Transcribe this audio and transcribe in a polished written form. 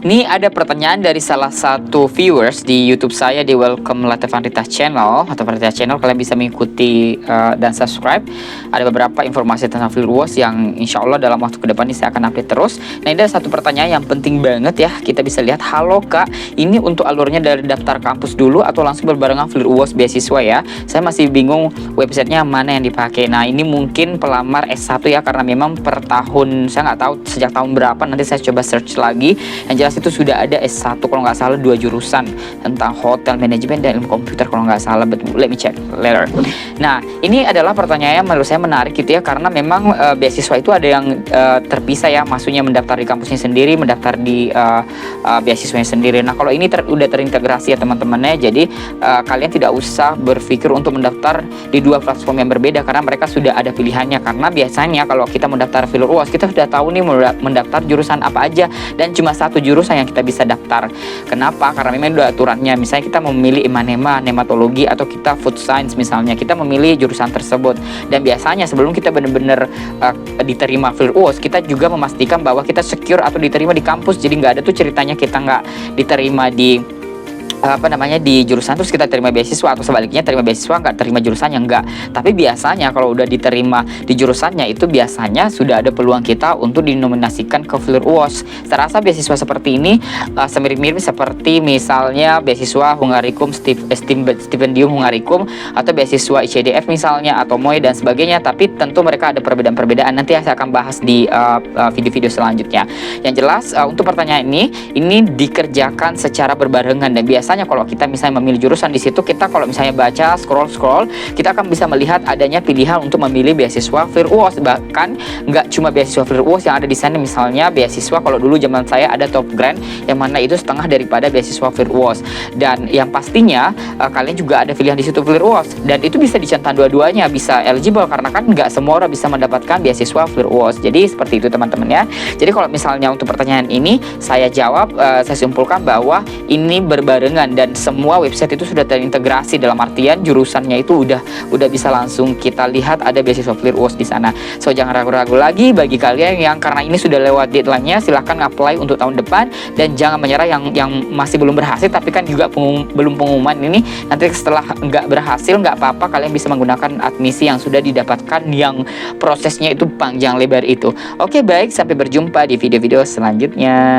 Ini ada pertanyaan dari salah satu viewers di YouTube saya di Welcome Latif Vanritas Channel atau Vanritas Channel. Kalian bisa mengikuti dan subscribe. Ada beberapa informasi tentang Flir UAS yang insya Allah dalam waktu ke depan ini saya akan update terus. Nah, ini ada satu pertanyaan yang penting banget ya. Kita bisa lihat, halo Kak, ini untuk alurnya dari daftar kampus dulu atau langsung berbarengan Flir UAS beasiswa ya? Saya masih bingung websitenya mana yang dipakai. Nah, ini mungkin pelamar S1 ya, karena memang per tahun saya nggak tahu sejak tahun berapa. Nanti saya coba search lagi. Yang jelas itu sudah ada S1 kalau nggak salah 2 jurusan tentang hotel manajemen dan ilmu komputer kalau nggak salah, but let me check later. Nah, ini adalah pertanyaan yang menurut saya menarik gitu ya, karena memang beasiswa itu ada yang terpisah ya, maksudnya mendaftar di kampusnya sendiri, mendaftar di beasiswanya sendiri. Nah, kalau ini udah terintegrasi ya teman-temannya, jadi kalian tidak usah berpikir untuk mendaftar di dua platform yang berbeda karena mereka sudah ada pilihannya. Karena biasanya kalau kita mendaftar Flir UAS, kita sudah tahu nih mendaftar jurusan apa aja dan cuma satu jurusan yang kita bisa daftar. Kenapa? Karena memang udah aturannya. Misalnya kita memilih imanema, nematologi, atau kita food science misalnya, kita memilih jurusan tersebut. Dan biasanya sebelum kita benar-benar diterima Flir UAS, kita juga memastikan bahwa kita secure atau diterima di kampus. Jadi nggak ada tuh ceritanya kita nggak diterima di di jurusan terus kita terima beasiswa, atau sebaliknya terima beasiswa nggak terima jurusannya, enggak. Tapi biasanya kalau udah diterima di jurusannya itu biasanya sudah ada peluang kita untuk dinominasikan ke Flir UAS. Saya rasa beasiswa seperti ini semirip-mirip seperti misalnya beasiswa Hungaricum, Stipendium Hungaricum, atau beasiswa ICDF misalnya, atau MOE dan sebagainya. Tapi tentu mereka ada perbedaan-perbedaan, nanti saya akan bahas di video-video selanjutnya. Yang jelas untuk pertanyaan ini dikerjakan secara berbarengan, dan biasanya kalau kita misalnya memilih jurusan di situ, kita kalau misalnya baca scroll kita akan bisa melihat adanya pilihan untuk memilih beasiswa Flir UAS. Bahkan nggak cuma beasiswa Flir UAS yang ada di sana, misalnya beasiswa kalau dulu zaman saya ada Top Grant yang mana itu setengah daripada beasiswa Flir UAS. Dan yang pastinya kalian juga ada pilihan di situ Flir UAS, dan itu bisa dicentang dua-duanya, bisa eligible karena kan nggak semua orang bisa mendapatkan beasiswa Flir UAS. Jadi seperti itu teman-teman ya. Jadi kalau misalnya untuk pertanyaan ini saya jawab, saya simpulkan bahwa ini berbarengan dan semua website itu sudah terintegrasi, dalam artian jurusannya itu udah bisa langsung kita lihat ada beasiswa Flir UAS di sana. So jangan ragu-ragu lagi bagi kalian yang karena ini sudah lewat deadline-nya, silahkan apply untuk tahun depan, dan jangan menyerah yang masih belum berhasil tapi kan juga belum pengumuman ini. Nanti setelah nggak berhasil nggak apa-apa, kalian bisa menggunakan admisi yang sudah didapatkan yang prosesnya itu panjang lebar itu. Oke, baik, sampai berjumpa di video-video selanjutnya.